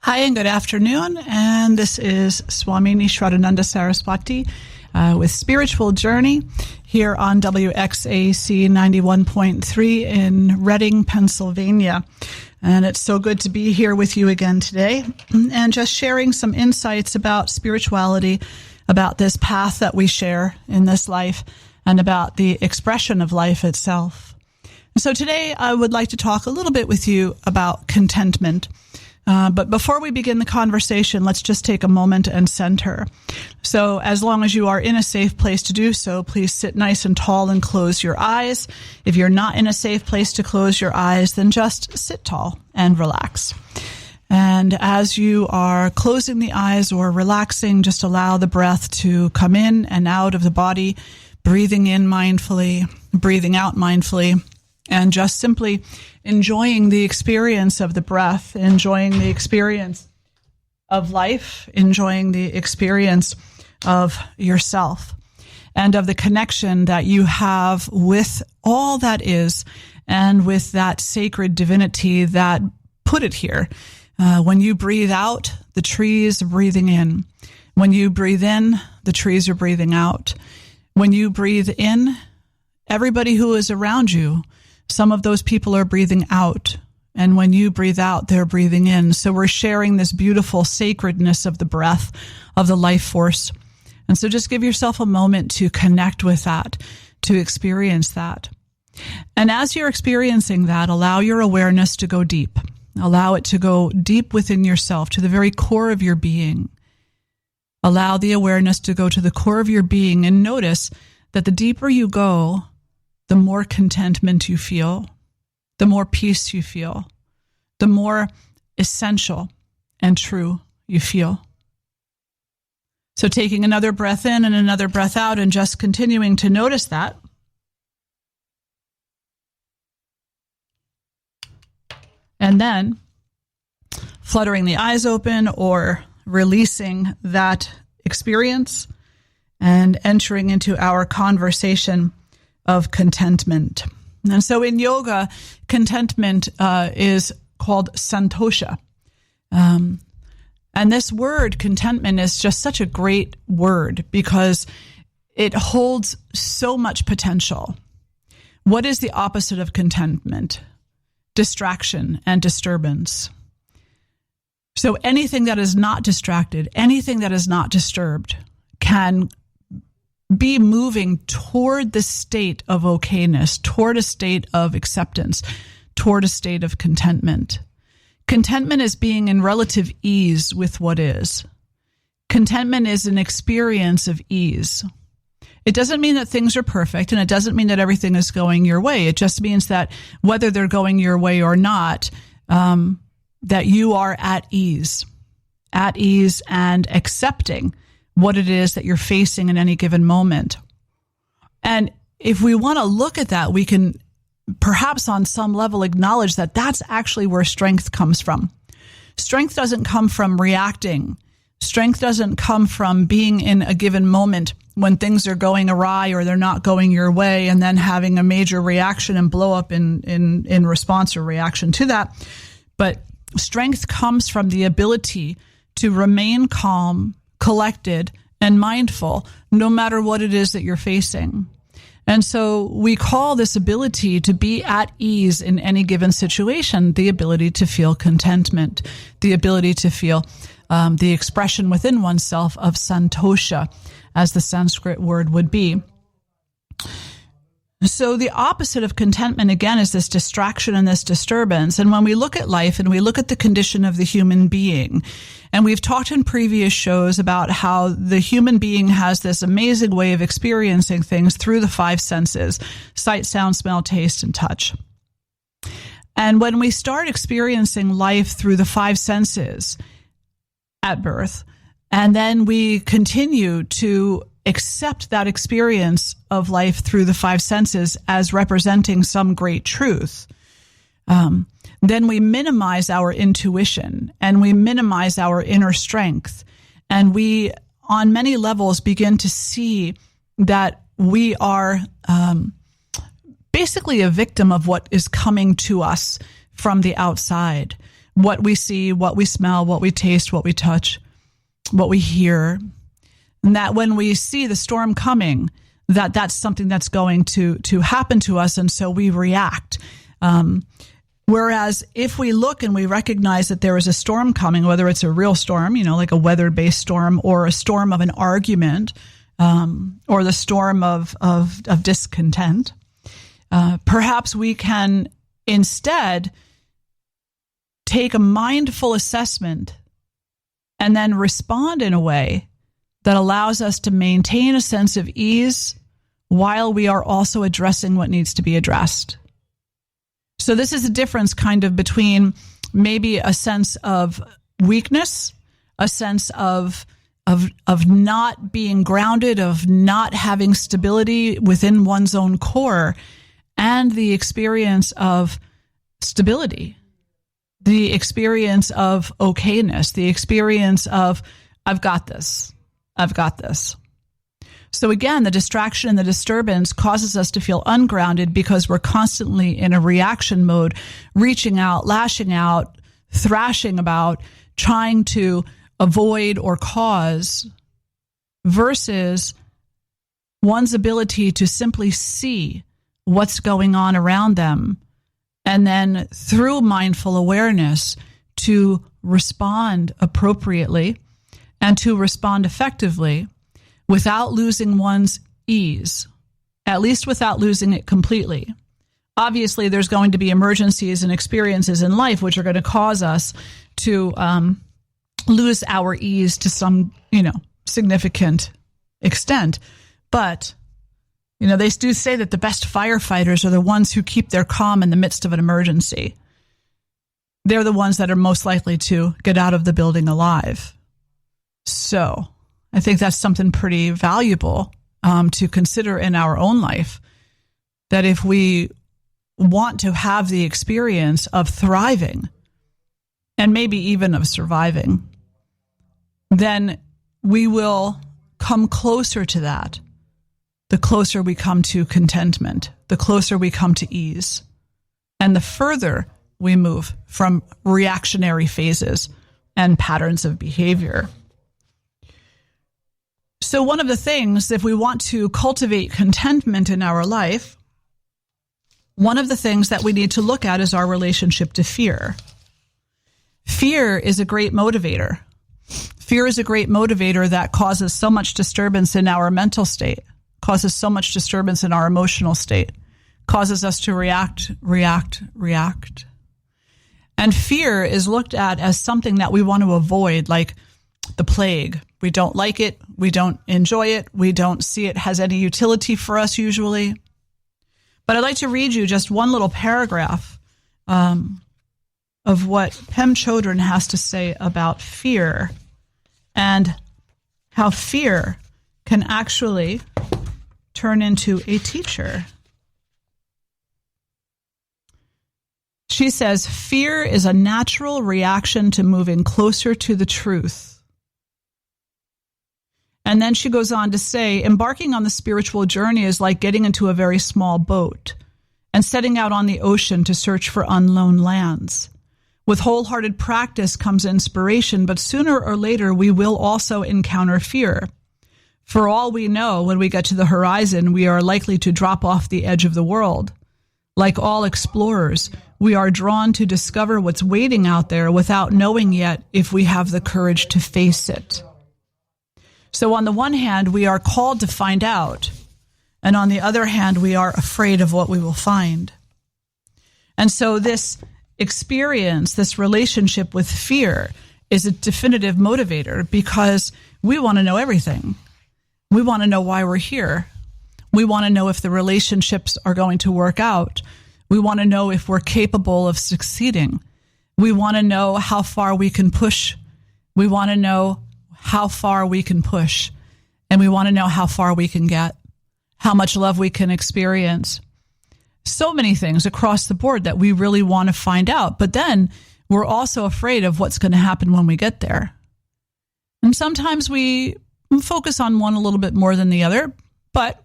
Hi and good afternoon, and this is Swamini Shraddhananda Saraswati with Spiritual Journey here on WXAC 91.3 in Reading, Pennsylvania. And it's so good to be here with you again today and just sharing some insights about spirituality, about this path that we share in this life, and about the expression of life itself. So today I would like to talk a little bit with you about contentment. But before we begin the conversation, let's just take a moment and center. So as long as you are in a safe place to do so, please sit nice and tall and close your eyes. If you're not in a safe place to close your eyes, then just sit tall and relax. And as you are closing the eyes or relaxing, just allow the breath to come in and out of the body, breathing in mindfully, breathing out mindfully, and just simply enjoying the experience of the breath, enjoying the experience of life, enjoying the experience of yourself, and of the connection that you have with all that is and with that sacred divinity that put it here. When you breathe out, the trees are breathing in. When you breathe in, the trees are breathing out. When you breathe in, everybody who is around you, some of those people are breathing out, and when you breathe out, they're breathing in. So we're sharing this beautiful sacredness of the breath, of the life force. And so just give yourself a moment to connect with that, to experience that. And as you're experiencing that, allow your awareness to go deep. Allow it to go deep within yourself, to the very core of your being. Allow the awareness to go to the core of your being, and notice that the deeper you go, the more contentment you feel, the more peace you feel, the more essential and true you feel. So taking another breath in and another breath out and just continuing to notice that. And then fluttering the eyes open or releasing that experience and entering into our conversation of contentment. And so in yoga, contentment is called santosha. And this word, contentment, is just such a great word because it holds so much potential. What is the opposite of contentment? Distraction and disturbance. So anything that is not distracted, anything that is not disturbed can be moving toward the state of okayness, toward a state of acceptance, toward a state of contentment. Contentment is being in relative ease with what is. Contentment is an experience of ease. It doesn't mean that things are perfect, and it doesn't mean that everything is going your way. It just means that whether they're going your way or not, that you are at ease and accepting what it is that you're facing in any given moment. And if we want to look at that, we can perhaps on some level acknowledge that that's actually where strength comes from. Strength doesn't come from reacting. Strength doesn't come from being in a given moment when things are going awry or they're not going your way and then having a major reaction and blow up in response or reaction to that. But strength comes from the ability to remain calm, collected, and mindful, no matter what it is that you're facing. And so we call this ability to be at ease in any given situation the ability to feel contentment, the ability to feel the expression within oneself of santosha, as the Sanskrit word would be. So the opposite of contentment, again, is this distraction and this disturbance. And when we look at life and we look at the condition of the human being, and we've talked in previous shows about how the human being has this amazing way of experiencing things through the five senses: sight, sound, smell, taste, and touch. And when we start experiencing life through the five senses at birth, and then we continue to accept that experience of life through the five senses as representing some great truth, then we minimize our intuition and we minimize our inner strength. And we, on many levels, begin to see that we are basically a victim of what is coming to us from the outside. what we see, what we smell, what we taste, what we touch, what we hear. And that when we see the storm coming, that's something that's going to happen to us, and so we react. Whereas if we look and we recognize that there is a storm coming, whether it's a real storm, like a weather-based storm, or a storm of an argument, or the storm of discontent, perhaps we can instead take a mindful assessment and then respond in a way that allows us to maintain a sense of ease while we are also addressing what needs to be addressed. So this is a difference kind of between maybe a sense of weakness, a sense of not being grounded, of not having stability within one's own core, and the experience of stability, the experience of okayness, the experience of, I've got this. So again, the distraction and the disturbance causes us to feel ungrounded because we're constantly in a reaction mode, reaching out, lashing out, thrashing about, trying to avoid or cause, versus one's ability to simply see what's going on around them, and then through mindful awareness to respond appropriately and to respond effectively without losing one's ease, at least without losing it completely. Obviously, there's going to be emergencies and experiences in life which are going to cause us to lose our ease to some, significant extent. But, they do say that the best firefighters are the ones who keep their calm in the midst of an emergency. They're the ones that are most likely to get out of the building alive. So I think that's something pretty valuable to consider in our own life, that if we want to have the experience of thriving and maybe even of surviving, then we will come closer to that. The closer we come to contentment, the closer we come to ease, and the further we move from reactionary phases and patterns of behavior. So one of the things, if we want to cultivate contentment in our life, one of the things that we need to look at is our relationship to fear. Fear is a great motivator. Fear is a great motivator that causes so much disturbance in our mental state, causes so much disturbance in our emotional state, causes us to react. And fear is looked at as something that we want to avoid, like the plague. We don't like it. We don't enjoy it. We don't see it has any utility for us usually. But I'd like to read you just one little paragraph of what Pem Chodron has to say about fear and how fear can actually turn into a teacher. She says, fear is a natural reaction to moving closer to the truth. And then she goes on to say, embarking on the spiritual journey is like getting into a very small boat and setting out on the ocean to search for unknown lands. With wholehearted practice comes inspiration, but sooner or later we will also encounter fear. For all we know, when we get to the horizon, we are likely to drop off the edge of the world. Like all explorers, we are drawn to discover what's waiting out there without knowing yet if we have the courage to face it. So on the one hand, we are called to find out, and on the other hand, we are afraid of what we will find. And so this experience, this relationship with fear, is a definitive motivator because we want to know everything. We want to know why we're here. We want to know if the relationships are going to work out. We want to know if we're capable of succeeding. We want to know how far we can push. We want to know how far we can push. And we want to know how far we can get, how much love we can experience. So many things across the board that we really want to find out. But then we're also afraid of what's going to happen when we get there. And sometimes we focus on one a little bit more than the other, but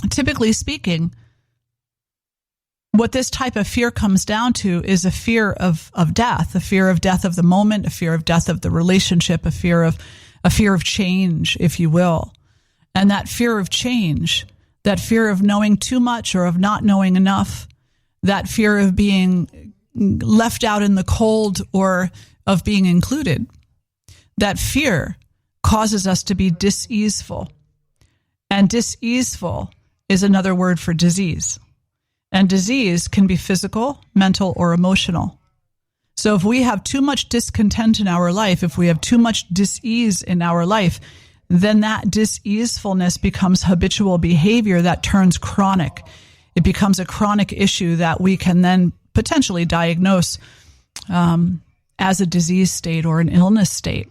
typically speaking, what this type of fear comes down to is a fear of death, a fear of death of the moment, a fear of death of the relationship, a fear of change, if you will. And that fear of change, that fear of knowing too much or of not knowing enough, that fear of being left out in the cold or of being included, that fear causes us to be diseaseful. And diseaseful is another word for disease. And disease can be physical, mental, or emotional. So if we have too much discontent in our life, if we have too much dis-ease in our life, then that dis-easefulness becomes habitual behavior that turns chronic. It becomes a chronic issue that we can then potentially diagnose as a disease state or an illness state.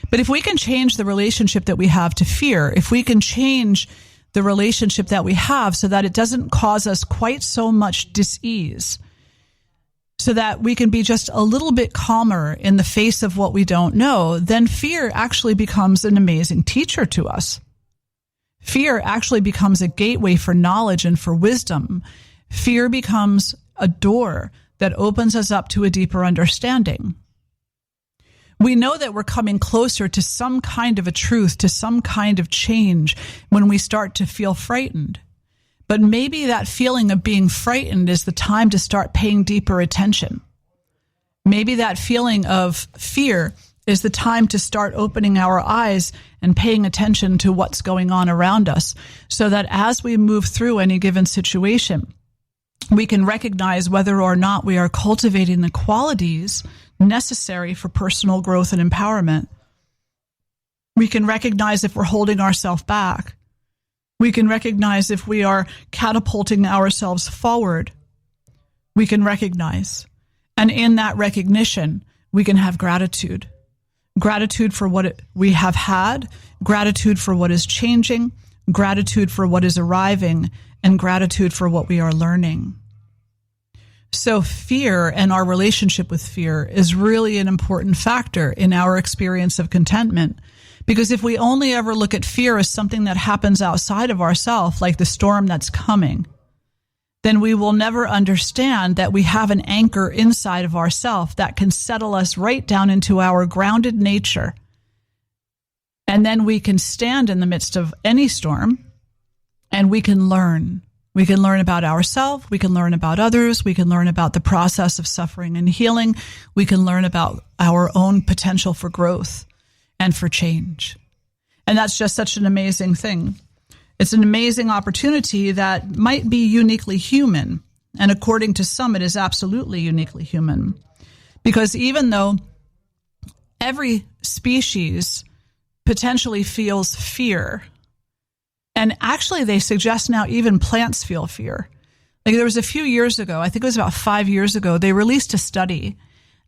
But if we can change the relationship that we have to fear, if we can change the relationship that we have so that it doesn't cause us quite so much dis-ease, so that we can be just a little bit calmer in the face of what we don't know, then fear actually becomes an amazing teacher to us. Fear actually becomes a gateway for knowledge and for wisdom. Fear becomes a door that opens us up to a deeper understanding. We know that we're coming closer to some kind of a truth, to some kind of change when we start to feel frightened. But maybe that feeling of being frightened is the time to start paying deeper attention. Maybe that feeling of fear is the time to start opening our eyes and paying attention to what's going on around us, so that as we move through any given situation, we can recognize whether or not we are cultivating the qualities necessary for personal growth and empowerment. We can recognize if we're holding ourselves back. We can recognize if we are catapulting ourselves forward. We can recognize. And in that recognition, we can have gratitude. Gratitude for what we have had, gratitude for what is changing, gratitude for what is arriving, and gratitude for what we are learning. So fear and our relationship with fear is really an important factor in our experience of contentment. Because if we only ever look at fear as something that happens outside of ourselves, like the storm that's coming, then we will never understand that we have an anchor inside of ourselves that can settle us right down into our grounded nature. And then we can stand in the midst of any storm and we can learn. We can learn about ourselves, we can learn about others, we can learn about the process of suffering and healing, we can learn about our own potential for growth and for change. And that's just such an amazing thing. It's an amazing opportunity that might be uniquely human. And according to some, it is absolutely uniquely human. Because even though every species potentially feels fear, and actually they suggest now even plants feel fear. Like there was a few years ago, I think it was about 5 years ago, they released a study.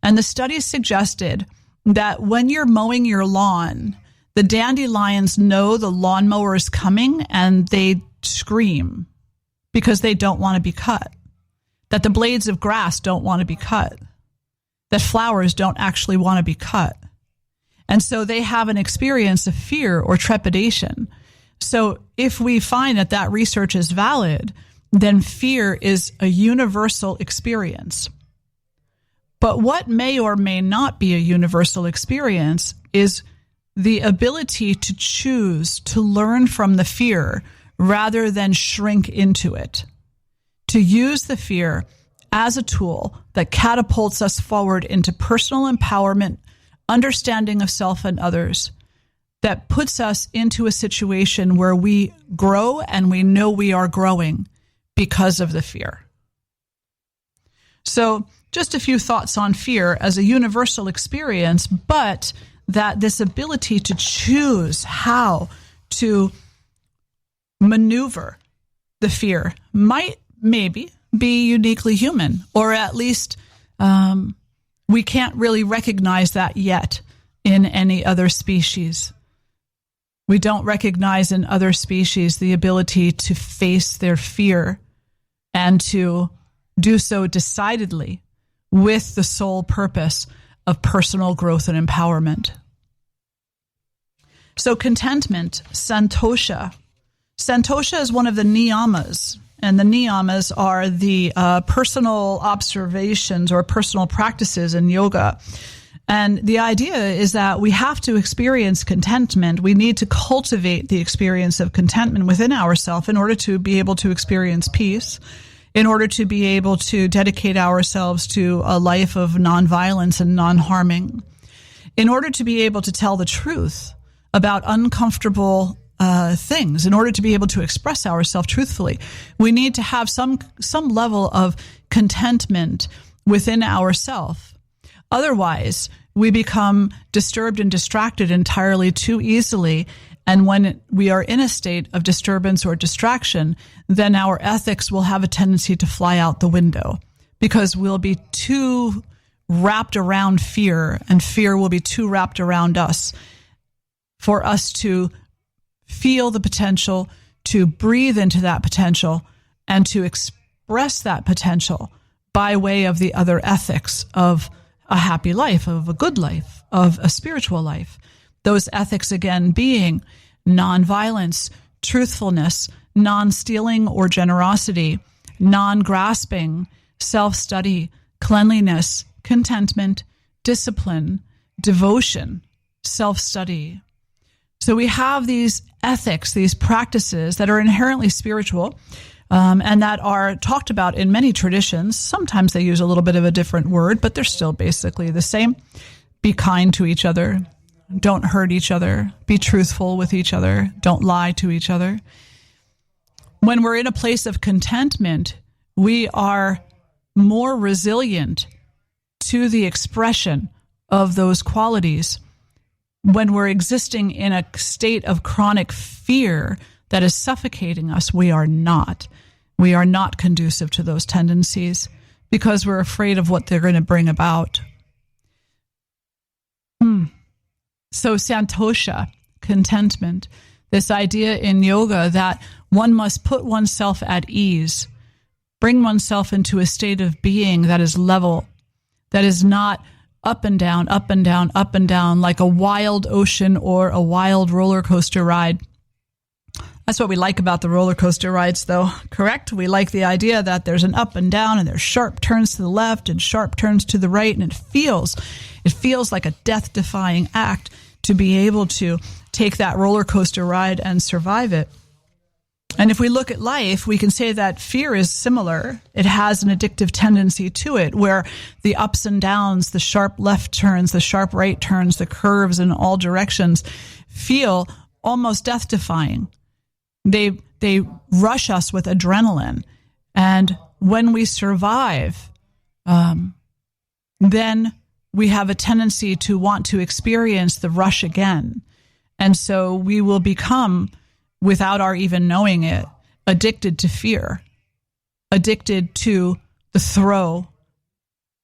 And the study suggested that when you're mowing your lawn, the dandelions know the lawnmower is coming and they scream because they don't want to be cut. That the blades of grass don't want to be cut. That flowers don't actually want to be cut. And so they have an experience of fear or trepidation. So if we find that that research is valid, then fear is a universal experience. But what may or may not be a universal experience is the ability to choose to learn from the fear rather than shrink into it. To use the fear as a tool that catapults us forward into personal empowerment, understanding of self and others, that puts us into a situation where we grow and we know we are growing because of the fear. So just a few thoughts on fear as a universal experience, but that this ability to choose how to maneuver the fear might maybe be uniquely human, or at least we can't really recognize that yet in any other species. We don't recognize in other species the ability to face their fear and to do so decidedly with the sole purpose of personal growth and empowerment. So contentment, santosha. Santosha is one of the niyamas. and the niyamas are the personal observations or personal practices in yoga. And the idea is that we have to experience contentment. We need to cultivate the experience of contentment within ourselves in order to be able to experience peace, in order to be able to dedicate ourselves to a life of nonviolence and non-harming, in order to be able to tell the truth about uncomfortable things, in order to be able to express ourselves truthfully. We need to have some level of contentment within ourselves. Otherwise, we become disturbed and distracted entirely too easily. And when we are in a state of disturbance or distraction, then our ethics will have a tendency to fly out the window because we'll be too wrapped around fear, and fear will be too wrapped around us for us to feel the potential, to breathe into that potential, and to express that potential by way of the other ethics of a happy life, of a good life, of a spiritual life. Those ethics, again, being nonviolence, truthfulness, non-stealing or generosity, non-grasping, self-study, cleanliness, contentment, discipline, devotion, self-study. So we have these ethics, these practices that are inherently spiritual, and that are talked about in many traditions. Sometimes they use a little bit of a different word, but they're still basically the same. Be kind to each other. Don't hurt each other. Be truthful with each other. Don't lie to each other. When we're in a place of contentment, we are more resilient to the expression of those qualities. When we're existing in a state of chronic fear that is suffocating us, we are not. We are not conducive to those tendencies because we're afraid of what they're going to bring about. So santosha, contentment, this idea in yoga that one must put oneself at ease, bring oneself into a state of being that is level, that is not up and down, up and down, up and down, like a wild ocean or a wild roller coaster ride. That's what we like about the roller coaster rides, though, correct? We like the idea that there's an up and down and there's sharp turns to the left and sharp turns to the right, and it feels like a death-defying act to be able to take that roller coaster ride and survive it. And if we look at life, we can say that fear is similar. It has an addictive tendency to it, where the ups and downs, the sharp left turns, the sharp right turns, the curves in all directions feel almost death-defying. They rush us with adrenaline. And when we survive, then we have a tendency to want to experience the rush again. And so we will become, without our even knowing it, addicted to fear, addicted to the throw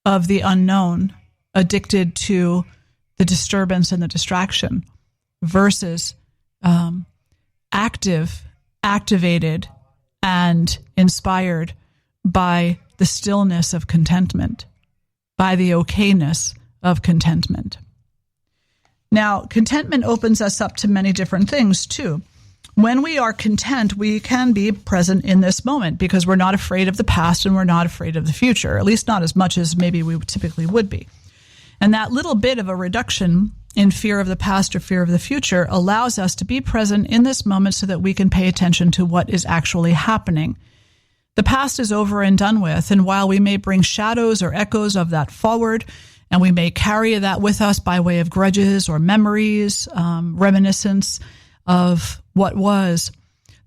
of the unknown, addicted to the disturbance and the distraction, versus activated and inspired by the stillness of contentment, by the okayness of contentment. Now, contentment opens us up to many different things, too. When we are content, we can be present in this moment because we're not afraid of the past and we're not afraid of the future, at least not as much as maybe we typically would be. And that little bit of a reduction in fear of the past or fear of the future allows us to be present in this moment so that we can pay attention to what is actually happening. The past is over and done with, and while we may bring shadows or echoes of that forward, and we may carry that with us by way of grudges or memories, reminiscence of what was,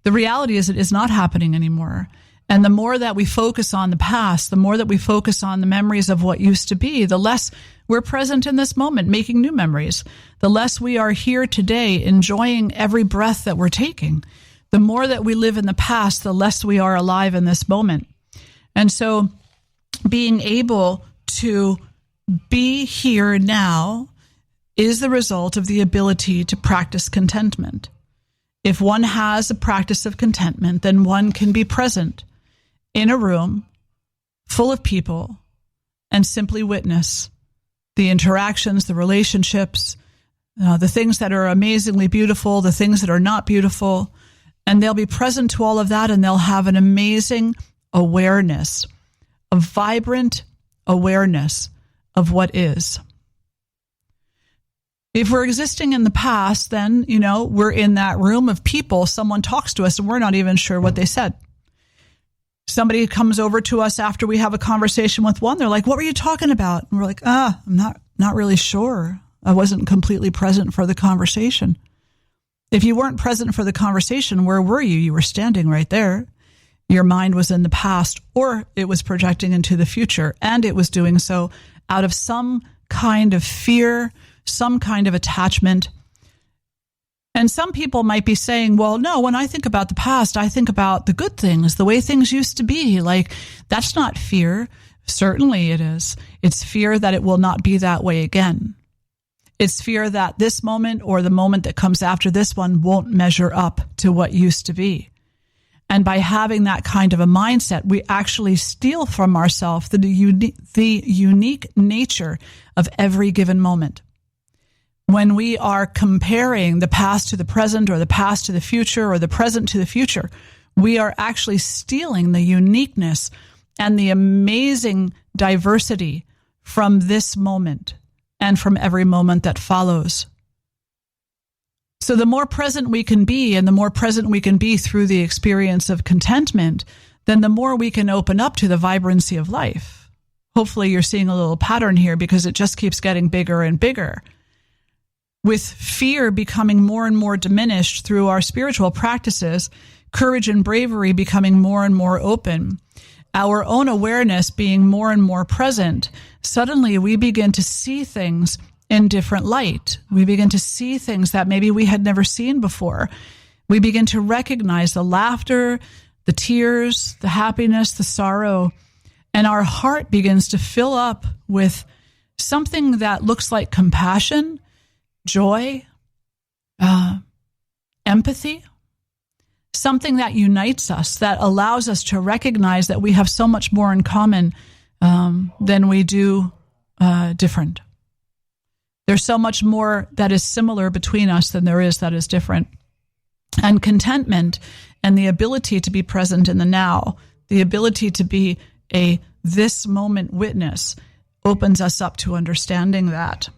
the reality is it is not happening anymore. And the more that we focus on the past, the more that we focus on the memories of what used to be, the less we're present in this moment, making new memories. The less we are here today, enjoying every breath that we're taking. The more that we live in the past, the less we are alive in this moment. And so being able to be here now is the result of the ability to practice contentment. If one has a practice of contentment, then one can be present in a room full of people and simply witness the interactions, the relationships, the things that are amazingly beautiful, the things that are not beautiful, And they'll be present to all of that, and they'll have an amazing awareness, a vibrant awareness of what is. If we're existing in the past, then, we're in that room of people. Someone talks to us and we're not even sure what they said. Somebody comes over to us after we have a conversation with one. They're like, what were you talking about? And we're like, I'm not really sure. I wasn't completely present for the conversation. If you weren't present for the conversation, where were you? You were standing right there. Your mind was in the past, or it was projecting into the future, and it was doing so out of some kind of fear, some kind of attachment. And some people might be saying, well, no, when I think about the past, I think about the good things, the way things used to be. Like, that's not fear. Certainly it is. It's fear that it will not be that way again. It's fear that this moment or the moment that comes after this one won't measure up to what used to be. And by having that kind of a mindset, we actually steal from ourselves the unique nature of every given moment. When we are comparing the past to the present, or the past to the future, or the present to the future, we are actually stealing the uniqueness and the amazing diversity from this moment and from every moment that follows. So the more present we can be, and the more present we can be through the experience of contentment, then the more we can open up to the vibrancy of life. Hopefully you're seeing a little pattern here, because it just keeps getting bigger and bigger. With fear becoming more and more diminished through our spiritual practices, courage and bravery becoming more and more open, our own awareness being more and more present, suddenly we begin to see things in different light. We begin to see things that maybe we had never seen before. We begin to recognize the laughter, the tears, the happiness, the sorrow, and our heart begins to fill up with something that looks like compassion, joy, empathy, something that unites us, that allows us to recognize that we have so much more in common than we do different. There's so much more that is similar between us than there is that is different. And contentment and the ability to be present in the now, the ability to be a this moment witness, opens us up to understanding that.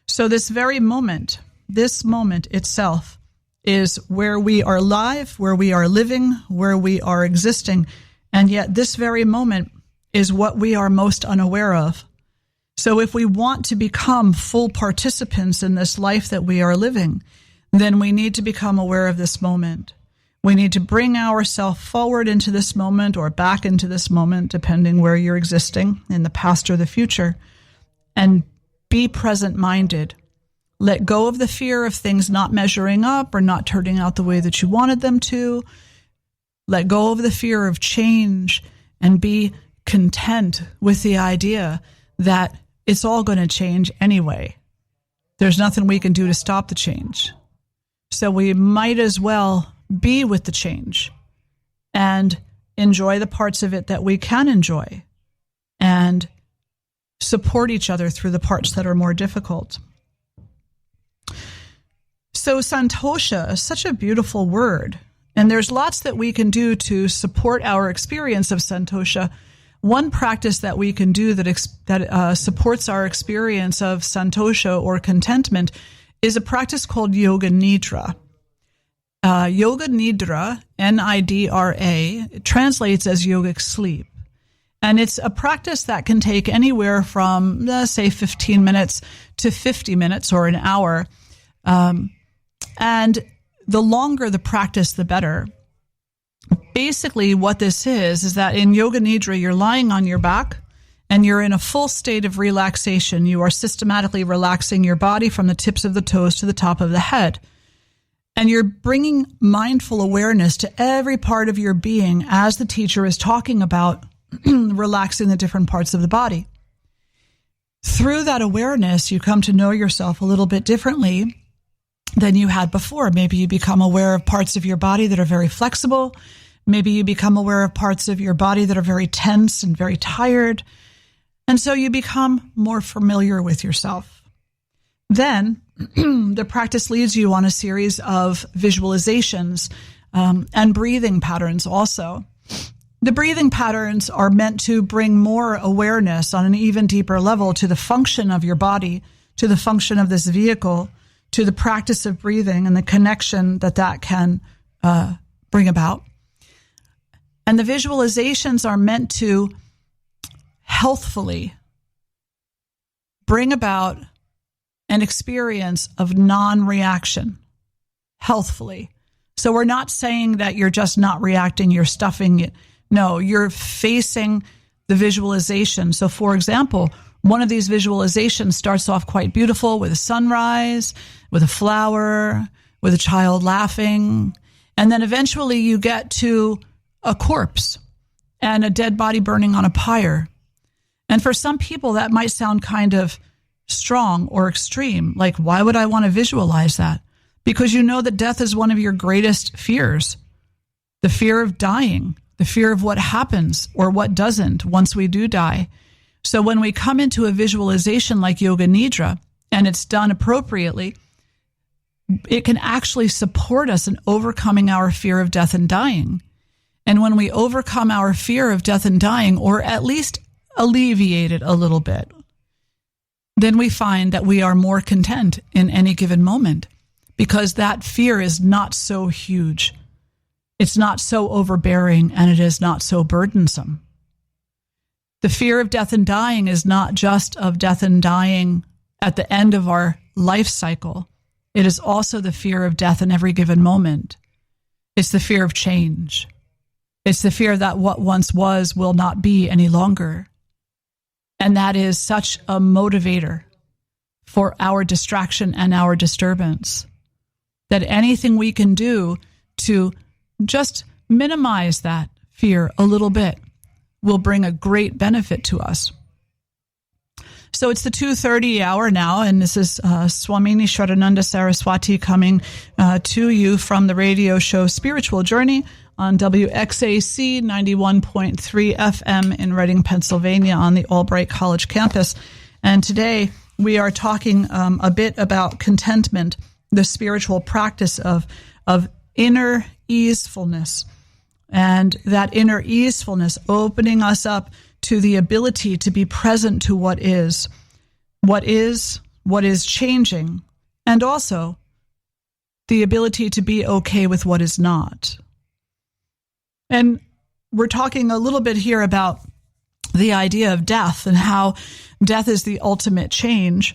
So this very moment, this moment itself, is where we are live, where we are living, where we are existing. And yet this very moment is what we are most unaware of. So if we want to become full participants in this life that we are living, then we need to become aware of this moment. We need to bring ourselves forward into this moment, or back into this moment, depending where you're existing, in the past or the future, and be present-minded. Let go of the fear of things not measuring up or not turning out the way that you wanted them to. Let go of the fear of change and be content with the idea that it's all going to change anyway. There's nothing we can do to stop the change. So we might as well be with the change and enjoy the parts of it that we can enjoy, and support each other through the parts that are more difficult. So santosha is such a beautiful word, and there's lots that we can do to support our experience of santosha. One practice that we can do that supports our experience of santosha or contentment is a practice called yoga nidra. Yoga nidra, Nidra, it translates as yogic sleep. And it's a practice that can take anywhere from, say, 15 minutes to 50 minutes or an hour. And the longer the practice, the better. Basically, what this is that in Yoga Nidra, you're lying on your back and you're in a full state of relaxation. You are systematically relaxing your body from the tips of the toes to the top of the head. And you're bringing mindful awareness to every part of your being as the teacher is talking about relaxing the different parts of the body. Through that awareness, you come to know yourself a little bit differently than you had before. Maybe you become aware of parts of your body that are very flexible. Maybe you become aware of parts of your body that are very tense and very tired. And so you become more familiar with yourself. Then the practice leads you on a series of visualizations and breathing patterns also. The breathing patterns are meant to bring more awareness on an even deeper level to the function of your body, to the function of this vehicle, to the practice of breathing and the connection that can bring about. And the visualizations are meant to healthfully bring about an experience of non-reaction, healthfully. So we're not saying that you're just not reacting, you're stuffing it. No, you're facing the visualization. So for example, one of these visualizations starts off quite beautiful with a sunrise, with a flower, with a child laughing. And then eventually you get to a corpse and a dead body burning on a pyre. And for some people, that might sound kind of strong or extreme. Like, why would I want to visualize that? Because you know that death is one of your greatest fears. The fear of dying, the fear of what happens or what doesn't once we do die. So when we come into a visualization like Yoga Nidra, and it's done appropriately, it can actually support us in overcoming our fear of death and dying. And when we overcome our fear of death and dying, or at least alleviate it a little bit, then we find that we are more content in any given moment, because that fear is not so huge. It's not so overbearing, and it is not so burdensome. The fear of death and dying is not just of death and dying at the end of our life cycle. It is also the fear of death in every given moment. It's the fear of change. It's the fear that what once was will not be any longer. And that is such a motivator for our distraction and our disturbance, that anything we can do to just minimize that fear a little bit will bring a great benefit to us. So it's the 2:30 hour now, and this is Swamini Shraddhananda Saraswati coming to you from the radio show Spiritual Journey on WXAC 91.3 FM in Reading, Pennsylvania on the Albright College campus. And today we are talking a bit about contentment, the spiritual practice of inner easefulness, and that inner easefulness opening us up to the ability to be present to what is changing, and also the ability to be okay with what is not. And we're talking a little bit here about the idea of death and how death is the ultimate change.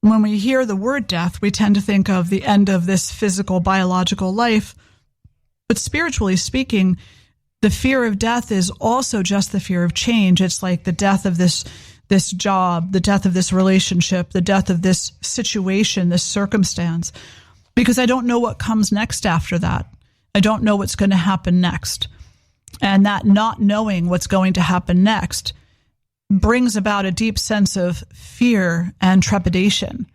When we hear the word death, we tend to think of the end of this physical, biological life. But spiritually speaking, the fear of death is also just the fear of change. It's like the death of this job, the death of this relationship, the death of this situation, this circumstance, because I don't know what comes next after that. I don't know what's going to happen next. And that not knowing what's going to happen next brings about a deep sense of fear and trepidation.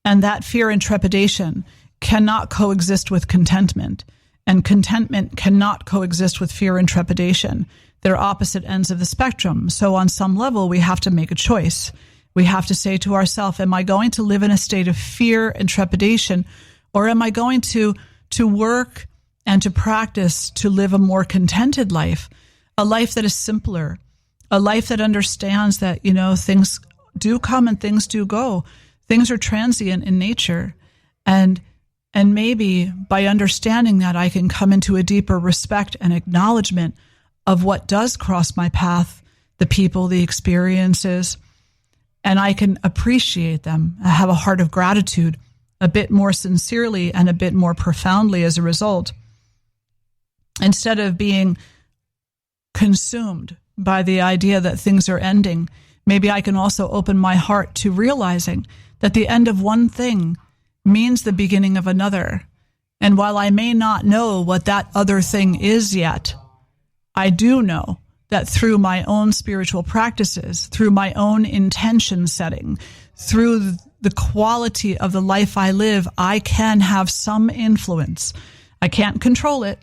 And that fear and trepidation cannot coexist with contentment. And contentment cannot coexist with fear and trepidation. They're opposite ends of the spectrum. So on some level, we have to make a choice. We have to say to ourselves, am I going to live in a state of fear and trepidation, or am I going to work and to practice to live a more contented life, a life that is simpler, a life that understands that, things do come and things do go. Things are transient in nature. And maybe by understanding that, I can come into a deeper respect and acknowledgement of what does cross my path, the people, the experiences, and I can appreciate them. I have a heart of gratitude a bit more sincerely and a bit more profoundly as a result. Instead of being consumed by the idea that things are ending, maybe I can also open my heart to realizing that the end of one thing means the beginning of another. And while I may not know what that other thing is yet, I do know that through my own spiritual practices, through my own intention setting, through the quality of the life I live, I can have some influence. I can't control it,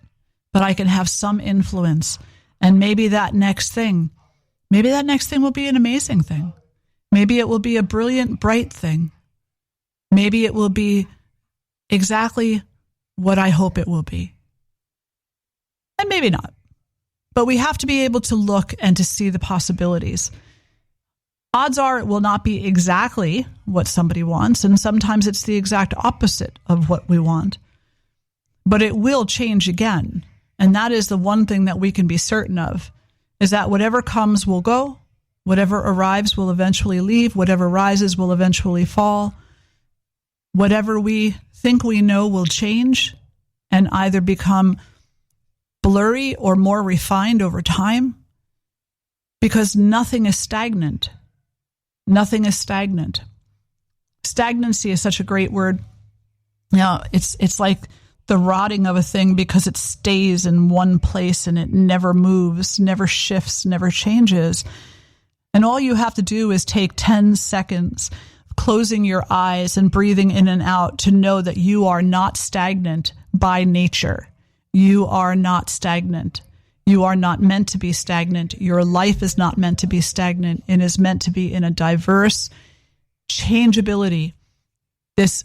but I can have some influence. And maybe that next thing will be an amazing thing. Maybe it will be a brilliant, bright thing. Maybe it will be exactly what I hope it will be. And maybe not. But we have to be able to look and to see the possibilities. Odds are it will not be exactly what somebody wants, and sometimes it's the exact opposite of what we want. But it will change again. And that is the one thing that we can be certain of, is that whatever comes will go, whatever arrives will eventually leave, whatever rises will eventually fall. Whatever we think we know will change and either become blurry or more refined over time, because nothing is stagnant. Nothing is stagnant. Stagnancy is such a great word. It's like the rotting of a thing because it stays in one place and it never moves, never shifts, never changes. And all you have to do is take 10 seconds, closing your eyes and breathing in and out, to know that you are not stagnant by nature. You are not stagnant. You are not meant to be stagnant. Your life is not meant to be stagnant. It is meant to be in a diverse changeability. This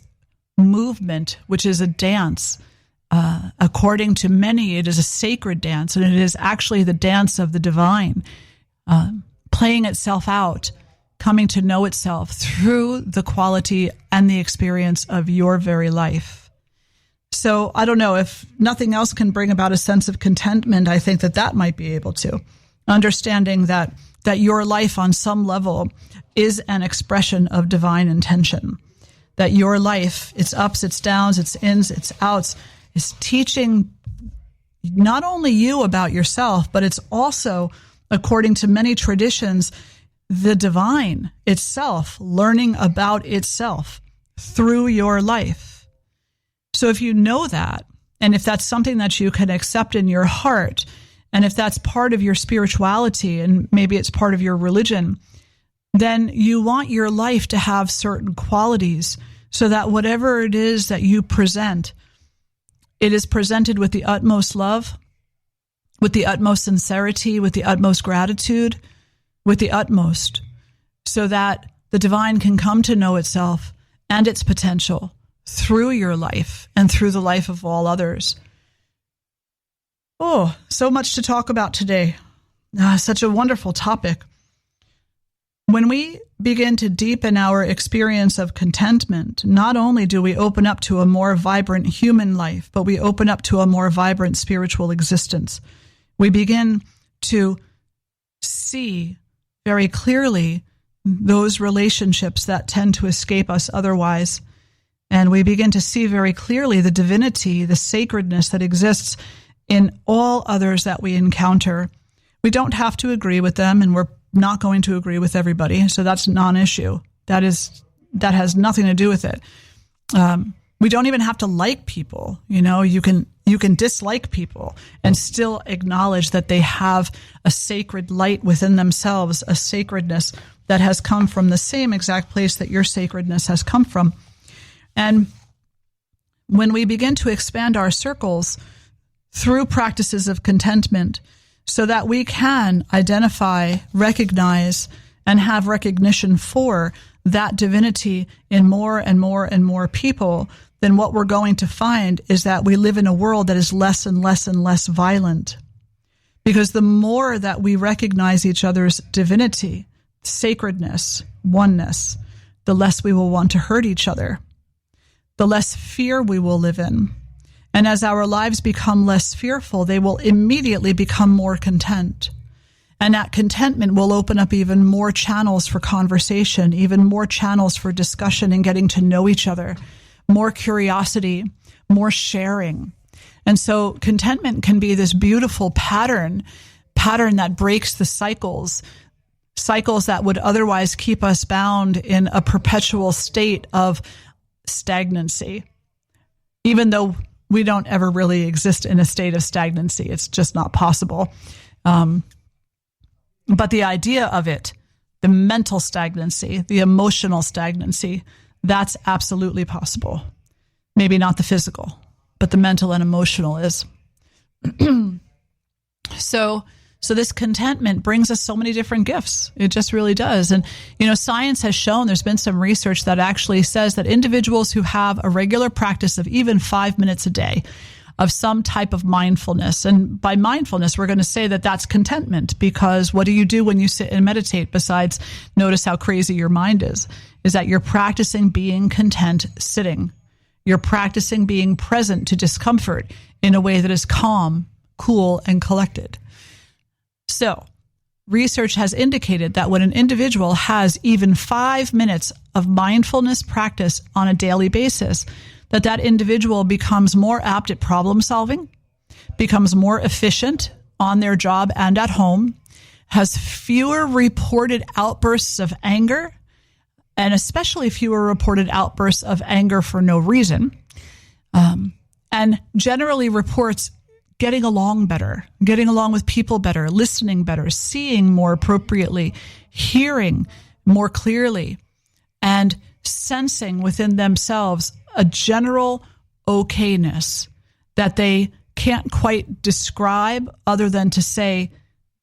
movement, which is a dance, according to many, it is a sacred dance, and it is actually the dance of the divine, playing itself out, coming to know itself through the quality and the experience of your very life. So I don't know, if nothing else can bring about a sense of contentment, I think that might be able to. Understanding that your life on some level is an expression of divine intention. That your life, its ups, its downs, its ins, its outs, is teaching not only you about yourself, but it's also, according to many traditions, the divine itself learning about itself through your life. So if you know that, and if that's something that you can accept in your heart, and if that's part of your spirituality, and maybe it's part of your religion, then you want your life to have certain qualities so that whatever it is that you present, it is presented with the utmost love, with the utmost sincerity, with the utmost gratitude, with the utmost, so that the divine can come to know itself and its potential through your life and through the life of all others. Oh, so much to talk about today. Such a wonderful topic. When we begin to deepen our experience of contentment, not only do we open up to a more vibrant human life, but we open up to a more vibrant spiritual existence. We begin to see very clearly those relationships that tend to escape us otherwise. And we begin to see very clearly the divinity, the sacredness that exists in all others that we encounter. We don't have to agree with them, and we're not going to agree with everybody. So that's non-issue. That has nothing to do with it. We don't even have to like people. You can dislike people and still acknowledge that they have a sacred light within themselves, a sacredness that has come from the same exact place that your sacredness has come from. And when we begin to expand our circles through practices of contentment, so that we can identify, recognize, and have recognition for that divinity in more and more and more people, then what we're going to find is that we live in a world that is less and less and less violent. Because the more that we recognize each other's divinity, sacredness, oneness, the less we will want to hurt each other, the less fear we will live in. And as our lives become less fearful, they will immediately become more content. And that contentment will open up even more channels for conversation, even more channels for discussion and getting to know each other, more curiosity, more sharing. And so contentment can be this beautiful pattern that breaks the cycles that would otherwise keep us bound in a perpetual state of stagnancy. Even though we don't ever really exist in a state of stagnancy. It's just not possible. But the idea of it, the mental stagnancy, the emotional stagnancy, that's absolutely possible. Maybe not the physical, but the mental and emotional is. So this contentment brings us so many different gifts. It just really does. And, science has shown, there's been some research that actually says that individuals who have a regular practice of even 5 minutes a day of some type of mindfulness. And by mindfulness, we're going to say that that's contentment, because what do you do when you sit and meditate besides notice how crazy your mind is? Is that you're practicing being content sitting. You're practicing being present to discomfort in a way that is calm, cool, and collected. So, research has indicated that when an individual has even 5 minutes of mindfulness practice on a daily basis, that individual becomes more apt at problem solving, becomes more efficient on their job and at home, has fewer reported outbursts of anger, and especially fewer reported outbursts of anger for no reason, and generally reports getting along better, getting along with people better, listening better, seeing more appropriately, hearing more clearly, and sensing within themselves a general okayness that they can't quite describe other than to say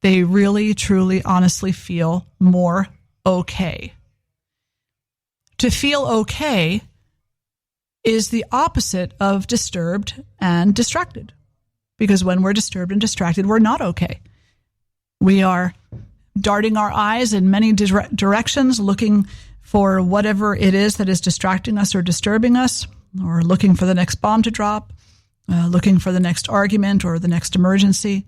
they really, truly, honestly feel more okay. To feel okay is the opposite of disturbed and distracted. Because when we're disturbed and distracted, we're not okay. We are darting our eyes in many directions, looking for whatever it is that is distracting us or disturbing us, or looking for the next bomb to drop, looking for the next argument or the next emergency.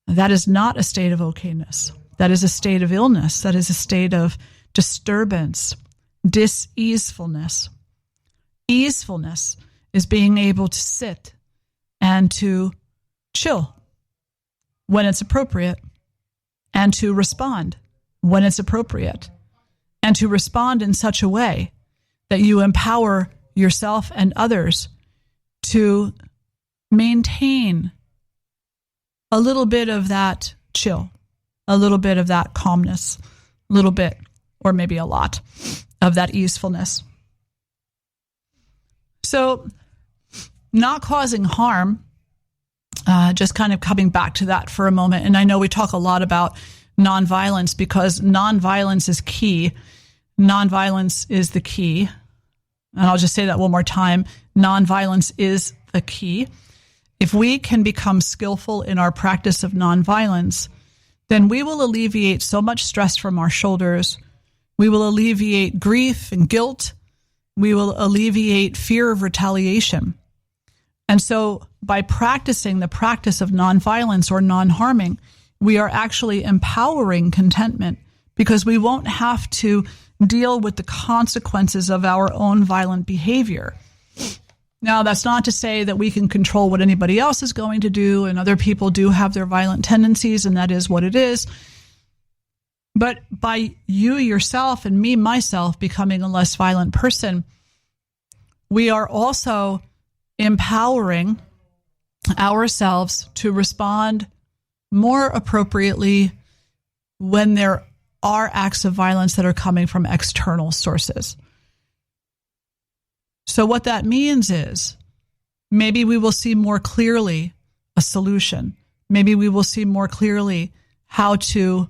That is not a state of okayness. That is a state of illness. That is a state of disturbance, dis-easefulness. Easefulness is being able to sit and to chill when it's appropriate, and to respond when it's appropriate, and to respond in such a way that you empower yourself and others to maintain a little bit of that chill, a little bit of that calmness, a little bit, or maybe a lot of that easefulness. So, not causing harm, just kind of coming back to that for a moment. And I know we talk a lot about nonviolence because nonviolence is key. Nonviolence is the key. And I'll just say that one more time. Nonviolence is the key. If we can become skillful in our practice of nonviolence, then we will alleviate so much stress from our shoulders. We will alleviate grief and guilt. We will alleviate fear of retaliation. And so by practicing the practice of nonviolence or non-harming, we are actually empowering contentment because we won't have to deal with the consequences of our own violent behavior. Now, that's not to say that we can control what anybody else is going to do, and other people do have their violent tendencies, and that is what it is. But by you yourself and me myself becoming a less violent person, we are also empowering ourselves to respond more appropriately when there are acts of violence that are coming from external sources. So what that means is maybe we will see more clearly a solution. Maybe we will see more clearly how to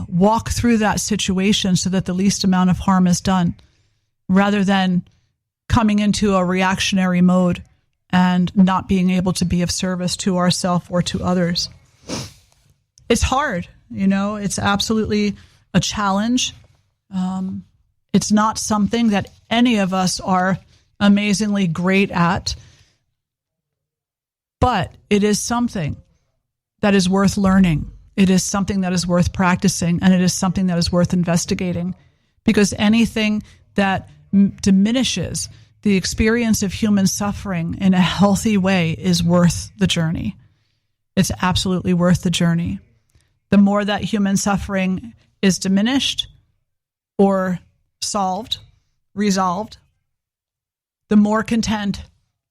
walk through that situation so that the least amount of harm is done, rather than coming into a reactionary mode and not being able to be of service to ourselves or to others. It's hard, it's absolutely a challenge. It's not something that any of us are amazingly great at, but it is something that is worth learning. It is something that is worth practicing, and it is something that is worth investigating, because anything that diminishes the experience of human suffering in a healthy way is worth the journey. It's absolutely worth the journey. The more that human suffering is diminished or solved, resolved, the more content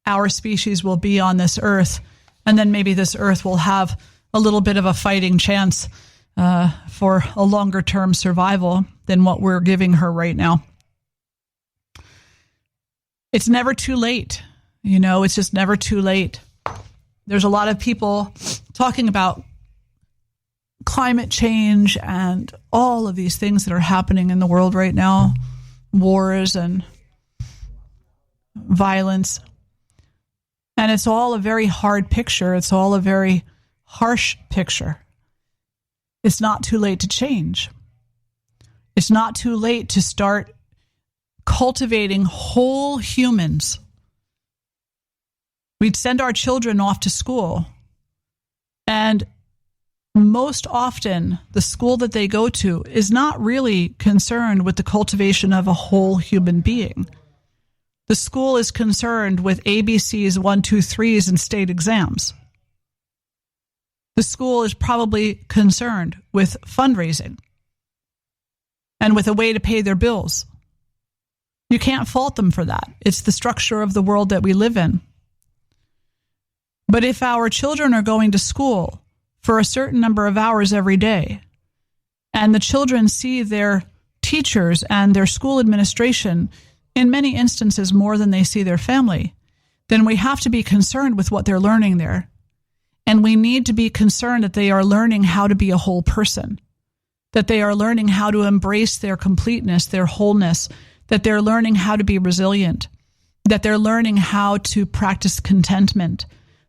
our species will be on this earth. And then maybe this earth will have a little bit of a fighting chance for a longer term survival than what we're giving her right now. It's never too late. It's just never too late. There's a lot of people talking about climate change and all of these things that are happening in the world right now, wars and violence. And it's all a very hard picture. It's all a very harsh picture. It's not too late to change. It's not too late to start cultivating whole humans. We'd send our children off to school, and most often the school that they go to is not really concerned with the cultivation of a whole human being. The school is concerned with ABCs, 1, 2, 3s, and state exams. The school is probably concerned with fundraising and with a way to pay their bills. You can't fault them for that. It's the structure of the world that we live in. But if our children are going to school for a certain number of hours every day, and the children see their teachers and their school administration in many instances more than they see their family, then we have to be concerned with what they're learning there. And we need to be concerned that they are learning how to be a whole person, that they are learning how to embrace their completeness, their wholeness, that they're learning how to be resilient, that they're learning how to practice contentment,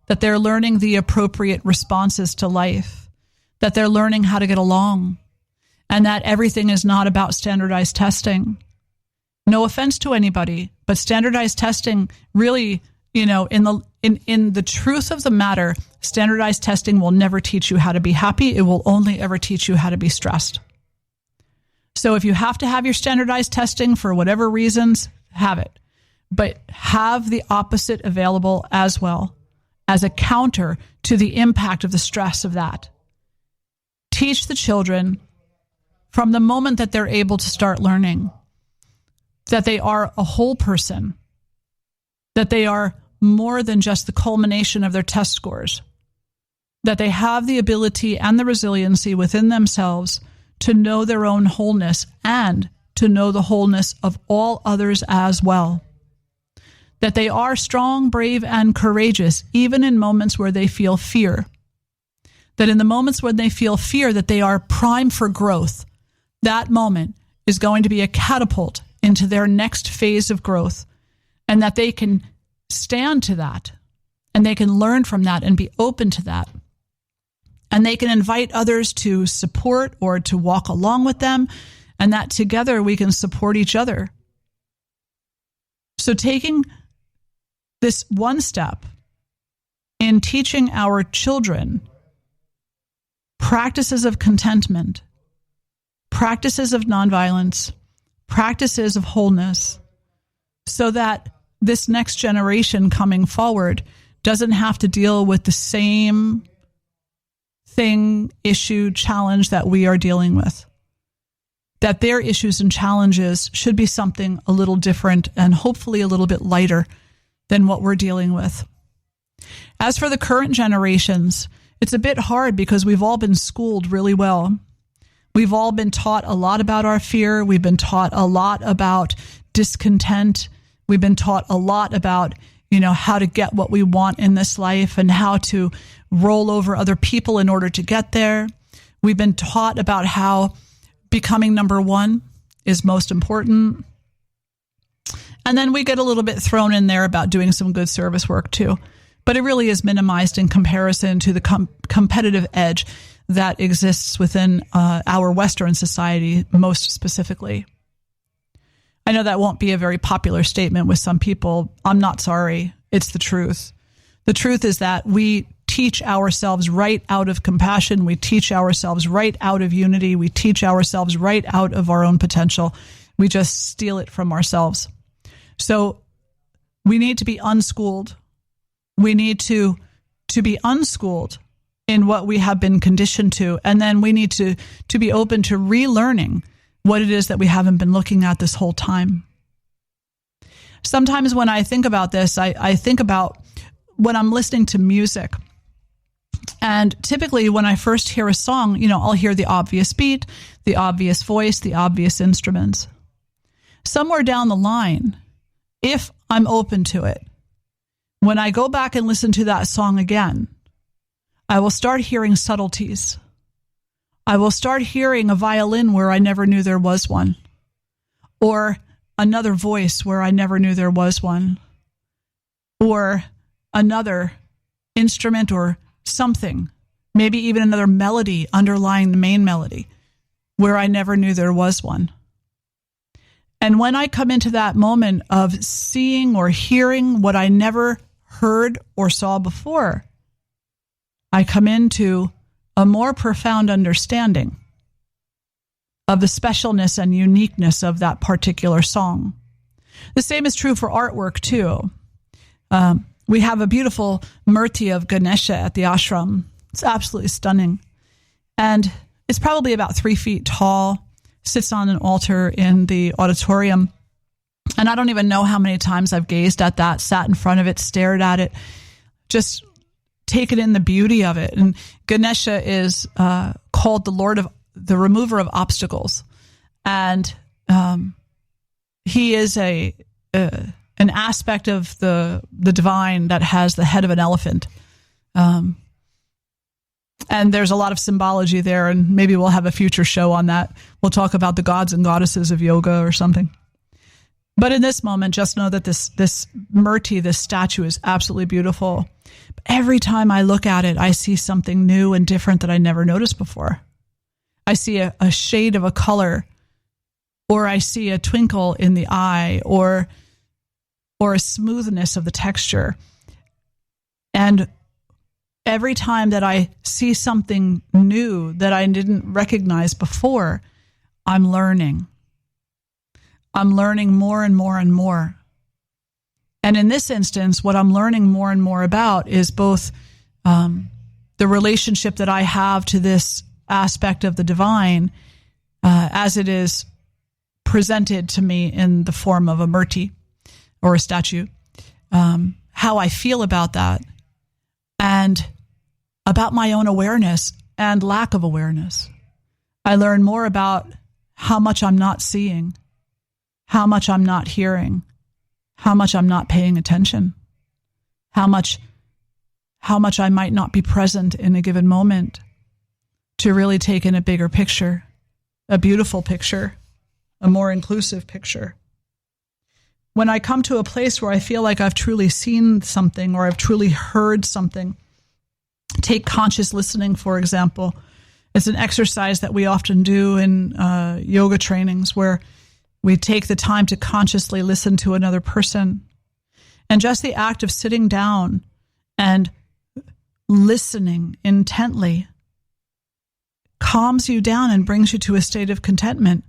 that they're learning the appropriate responses to life, that they're learning how to get along, and that everything is not about standardized testing. No offense to anybody, but standardized testing really, in the truth of the matter, standardized testing will never teach you how to be happy. It will only ever teach you how to be stressed. So if you have to have your standardized testing for whatever reasons, have it. But have the opposite available as well, as a counter to the impact of the stress of that. Teach the children from the moment that they're able to start learning that they are a whole person, that they are more than just the culmination of their test scores, that they have the ability and the resiliency within themselves to know their own wholeness and to know the wholeness of all others as well. That they are strong, brave, and courageous, even in moments where they feel fear. That in the moments when they feel fear, that they are primed for growth. That moment is going to be a catapult into their next phase of growth, and that they can stand to that, and they can learn from that and be open to that. And they can invite others to support or to walk along with them, and that together we can support each other. So taking this one step in teaching our children practices of contentment, practices of nonviolence, practices of wholeness, so that this next generation coming forward doesn't have to deal with the same thing, issue, challenge that we are dealing with. That their issues and challenges should be something a little different and hopefully a little bit lighter than what we're dealing with. As for the current generations, it's a bit hard because we've all been schooled really well. We've all been taught a lot about our fear. We've been taught a lot about discontent. We've been taught a lot about, how to get what we want in this life and how to roll over other people in order to get there. We've been taught about how becoming number one is most important. And then we get a little bit thrown in there about doing some good service work too. But it really is minimized in comparison to the competitive edge that exists within our Western society, most specifically. I know that won't be a very popular statement with some people. I'm not sorry. It's the truth. The truth is that we teach ourselves right out of compassion. We teach ourselves right out of unity. We teach ourselves right out of our own potential. We just steal it from ourselves. So we need to be unschooled. We need to be unschooled in what we have been conditioned to. And then we need to be open to relearning what it is that we haven't been looking at this whole time. Sometimes when I think about this, I think about when I'm listening to music. And typically when I first hear a song, I'll hear the obvious beat, the obvious voice, the obvious instruments. Somewhere down the line, if I'm open to it, when I go back and listen to that song again, I will start hearing subtleties. I will start hearing a violin where I never knew there was one, or another voice where I never knew there was one, or another instrument or something, maybe even another melody underlying the main melody, where I never knew there was one. And when I come into that moment of seeing or hearing what I never heard or saw before, I come into a more profound understanding of the specialness and uniqueness of that particular song. The same is true for artwork, too. We have a beautiful murti of Ganesha at the ashram. It's absolutely stunning. And it's probably about 3 feet tall, sits on an altar in the auditorium. And I don't even know how many times I've gazed at that, sat in front of it, stared at it, just taken in the beauty of it. And Ganesha is called the remover of obstacles. And he is an aspect of the divine that has the head of an elephant. And there's a lot of symbology there, and maybe we'll have a future show on that. We'll talk about the gods and goddesses of yoga or something. But in this moment, just know that this murti, this statue, is absolutely beautiful. Every time I look at it, I see something new and different that I never noticed before. I see a shade of a color, or I see a twinkle in the eye, or a smoothness of the texture. And every time that I see something new that I didn't recognize before, I'm learning. I'm learning more and more and more. And in this instance, what I'm learning more and more about is both the relationship that I have to this aspect of the divine as it is presented to me in the form of a murti or a statue, how I feel about that, and about my own awareness and lack of awareness. I learn more about how much I'm not seeing, how much I'm not hearing, how much I'm not paying attention, how much I might not be present in a given moment to really take in a bigger picture, a beautiful picture, a more inclusive picture. When I come to a place where I feel like I've truly seen something or I've truly heard something, take conscious listening, for example. It's an exercise that we often do in yoga trainings where we take the time to consciously listen to another person. And just the act of sitting down and listening intently calms you down and brings you to a state of contentment,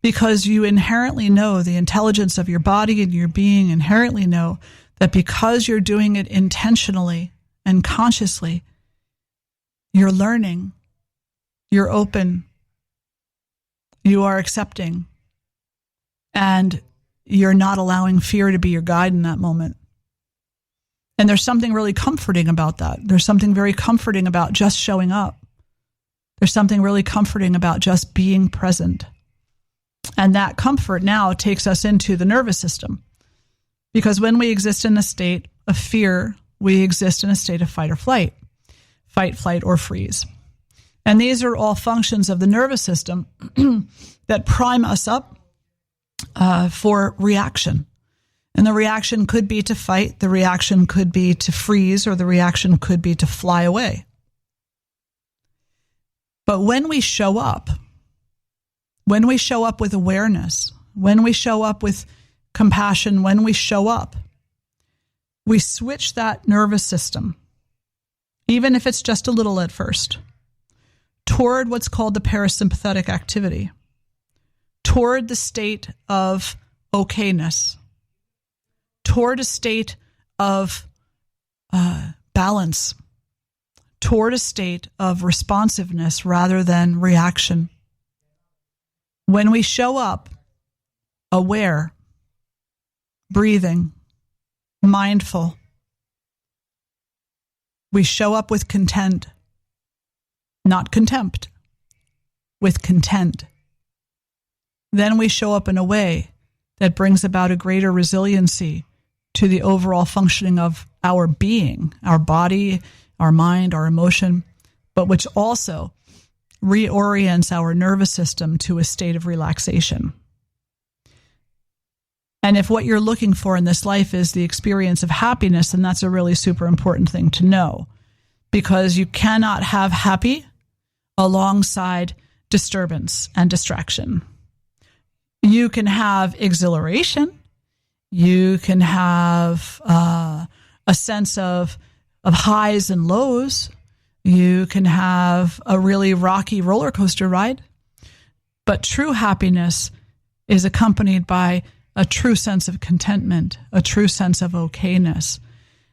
because you inherently know, the intelligence of your body and your being inherently know that because you're doing it intentionally and consciously, you're learning, you're open, you are accepting, and you're not allowing fear to be your guide in that moment. And there's something really comforting about that. There's something very comforting about just showing up. There's something really comforting about just being present. And that comfort now takes us into the nervous system. Because when we exist in a state of fear, we exist in a state of fight or flight. Fight, flight, or freeze. And these are all functions of the nervous system that prime us up for reaction. And the reaction could be to fight, the reaction could be to freeze, or the reaction could be to fly away. But when we show up with awareness, when we show up with compassion, when we show up, we switch that nervous system, even if it's just a little at first, toward what's called the parasympathetic activity, toward the state of okayness, toward a state of balance, toward a state of responsiveness rather than reaction. When we show up aware, breathing, mindful, we show up with content, not contempt, with content. Then we show up in a way that brings about a greater resiliency to the overall functioning of our being, our body, our mind, our emotion, but which also reorients our nervous system to a state of relaxation. And if what you're looking for in this life is the experience of happiness, then that's a really super important thing to know, because you cannot have happy alongside disturbance and distraction. You can have exhilaration. You can have a sense of highs and lows. You can have a really rocky roller coaster ride. But true happiness is accompanied by a true sense of contentment, a true sense of okayness.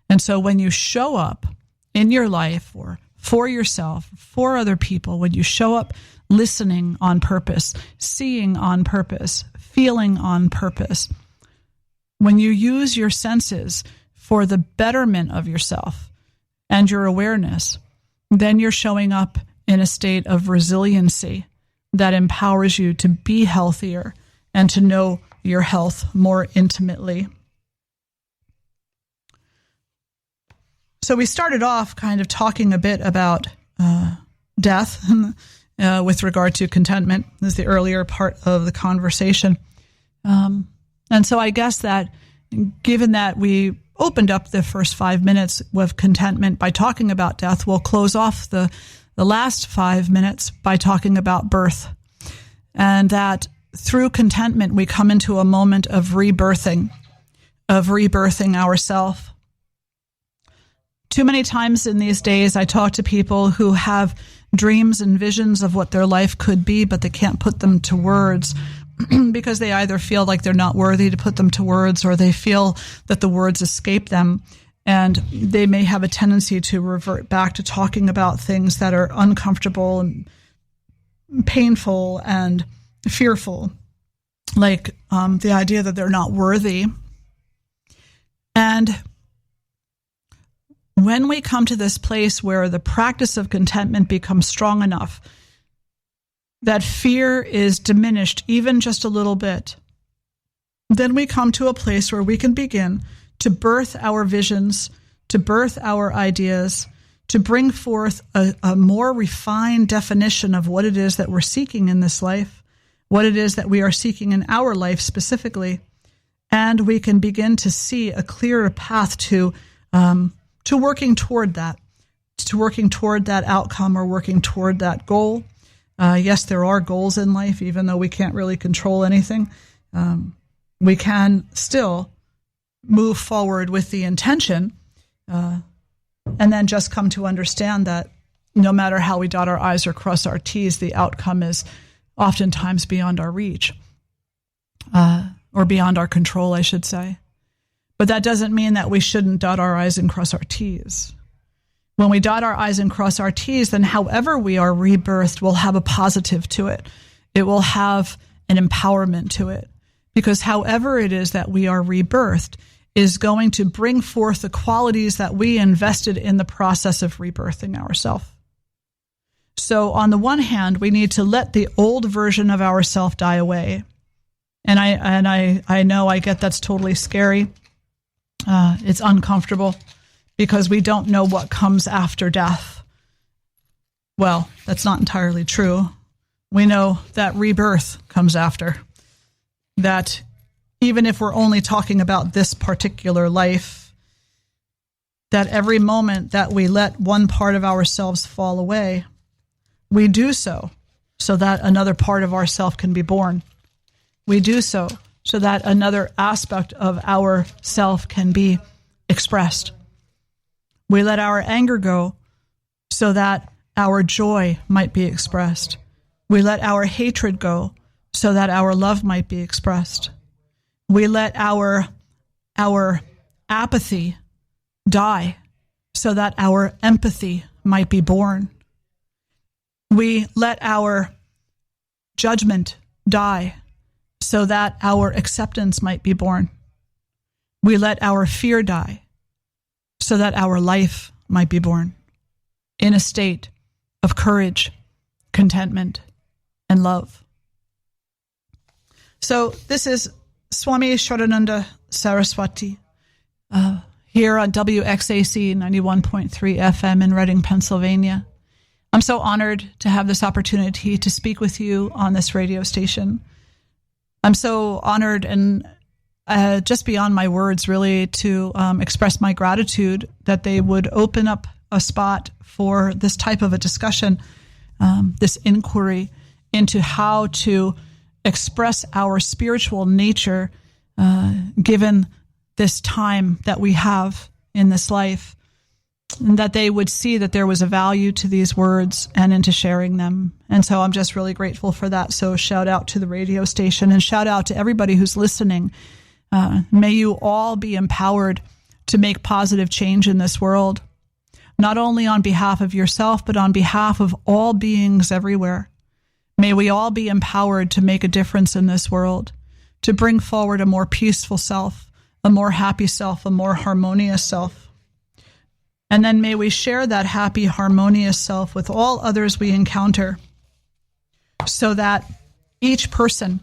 And so when you show up in your life or for yourself, for other people, when you show up listening on purpose, seeing on purpose, feeling on purpose, when you use your senses for the betterment of yourself and your awareness, then you're showing up in a state of resiliency that empowers you to be healthier and to know your health more intimately. So we started off kind of talking a bit about death with regard to contentment. This is the earlier part of the conversation. And so I guess that given that we opened up the first 5 minutes with contentment by talking about death, we'll close off the last 5 minutes by talking about birth. And that through contentment, we come into a moment of rebirthing ourselves. Too many times in these days, I talk to people who have dreams and visions of what their life could be, but they can't put them to words because they either feel like they're not worthy to put them to words, or they feel that the words escape them. And they may have a tendency to revert back to talking about things that are uncomfortable and painful and fearful, like the idea that they're not worthy. And when we come to this place where the practice of contentment becomes strong enough that fear is diminished even just a little bit, then we come to a place where we can begin to birth our visions, to birth our ideas, to bring forth a more refined definition of what it is that we're seeking in this life, what it is that we are seeking in our life specifically. And we can begin to see a clearer path to working toward that, outcome, or working toward that goal. Yes, there are goals in life, even though we can't really control anything. We can still move forward with the intention, and then just come to understand that no matter how we dot our I's or cross our T's, the outcome is oftentimes beyond our reach, or beyond our control, I should say. But that doesn't mean that we shouldn't dot our I's and cross our T's. When we dot our I's and cross our T's, then however we are rebirthed will have a positive to it. It will have an empowerment to it. Because however it is that we are rebirthed is going to bring forth the qualities that we invested in the process of rebirthing ourselves. So on the one hand, we need to let the old version of ourself die away. And I know I get that's totally scary. It's uncomfortable because we don't know what comes after death. Well, that's not entirely true. We know that rebirth comes after. That even if we're only talking about this particular life, that every moment that we let one part of ourselves fall away, we do so that another part of ourself can be born. We do so that another aspect of our self can be expressed. We let our anger go so that our joy might be expressed. We let our hatred go so that our love might be expressed. We let our apathy die so that our empathy might be born. We let our judgment die so that our acceptance might be born. We let our fear die so that our life might be born in a state of courage, contentment, and love. So this is Swami Shraddhananda Saraswati here on WXAC 91.3 FM in Reading, Pennsylvania. I'm so honored to have this opportunity to speak with you on this radio station. I'm so honored and just beyond my words, really, to express my gratitude that they would open up a spot for this type of a discussion, this inquiry into how to express our spiritual nature given this time that we have in this life, and that they would see that there was a value to these words and into sharing them. And so I'm just really grateful for that. So shout out to the radio station and shout out to everybody who's listening. May you all be empowered to make positive change in this world, not only on behalf of yourself, but on behalf of all beings everywhere. May we all be empowered to make a difference in this world, to bring forward a more peaceful self, a more happy self, a more harmonious self. And then may we share that happy, harmonious self with all others we encounter, so that each person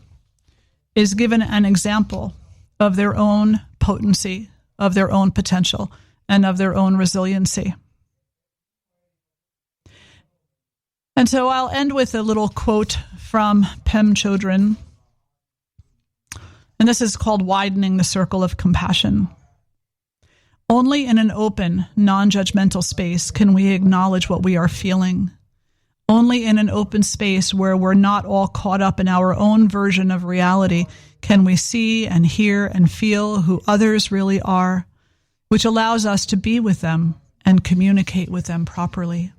is given an example of their own potency, of their own potential, and of their own resiliency. And so I'll end with a little quote from Pem Chodron. And this is called Widening the Circle of Compassion. Only in an open, non-judgmental space can we acknowledge what we are feeling. Only in an open space where we're not all caught up in our own version of reality can we see and hear and feel who others really are, which allows us to be with them and communicate with them properly.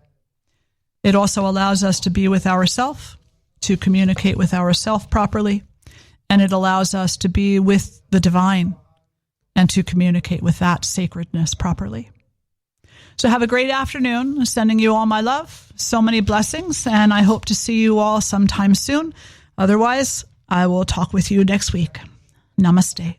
It also allows us to be with ourselves, to communicate with ourselves properly, and it allows us to be with the divine and to communicate with that sacredness properly. So have a great afternoon. Sending you all my love, so many blessings, and I hope to see you all sometime soon. Otherwise, I will talk with you next week. Namaste.